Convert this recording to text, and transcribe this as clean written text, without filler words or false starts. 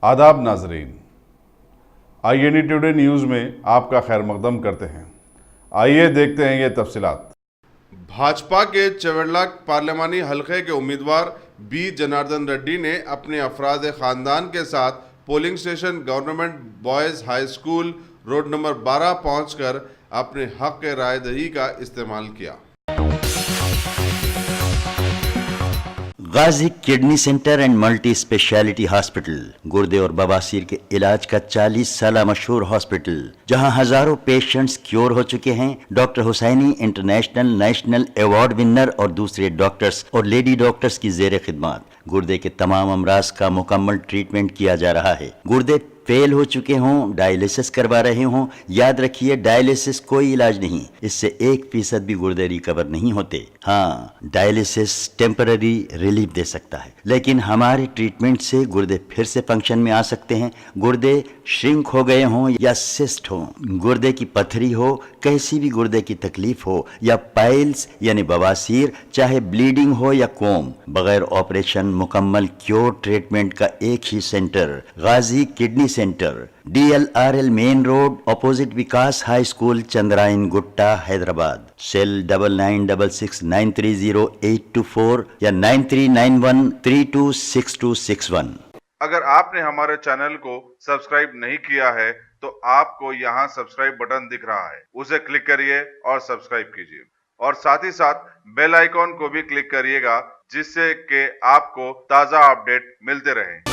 आदाब नाजरीन, INE today news में आपका खैर मकदम करते हैं। आइए देखते हैं ये तफसीलात। भाजपा के चवेड़ला पार्लिमानी हलके के उम्मीदवार बी जनार्दन रेड्डी ने अपने अफराद ख़ानदान के साथ polling station government boys high school road number 12 पहुंचकर अपने हक के राय दही का इस्तेमाल किया। Ghazi kidney centre and multi speciality hospital, गुर्दे और बवासीर के इलाज का 40 साल मशहूर हॉस्पिटल, जहां हजारों पेशेंट्स क्योर हो चुके हैं। Doctor Husaini international national award winner और दूसरे डॉक्टर्स और लेडी डॉक्टर्स की जेर खिदमत गुर्दे के तमाम अमराज का मुकम्मल ट्रीटमेंट किया जा रहा है। गुर्दे फेल हो चुके हों, डायलिसिस करवा रहे हों, याद रखिए डायलिसिस कोई इलाज नहीं, इससे 1% भी गुर्दे रिकवर नहीं होते। हाँ, डायलिसिस टेम्पररी रिलीफ दे सकता है, लेकिन हमारे ट्रीटमेंट से गुर्दे फिर से फंक्शन में आ सकते हैं। गुर्दे श्रिंक हो गए हों या सिस्ट हो, गुर्दे की पथरी हो, कैसी भी गुर्दे की तकलीफ हो या पाइल्स यानी बवासीर, चाहे ब्लीडिंग हो या कोम, बगैर ऑपरेशन मुकम्मल क्योर ट्रीटमेंट का एक ही centre, Ghazi kidney centre, DLRL main road, opposite Vikas high school, Chandrayangutta, Hyderabad. Cell 9966930824 या 9391326261। अगर आपने हमारे चैनल को सब्सक्राइब नहीं किया है तो आपको यहाँ सब्सक्राइब बटन दिख रहा है, उसे क्लिक करिए और सब्सक्राइब कीजिए और साथ ही साथ बेल आइकॉन को भी क्लिक करिएगा, जिससे कि आपको ताज़ा अपडेट मिलते रहें।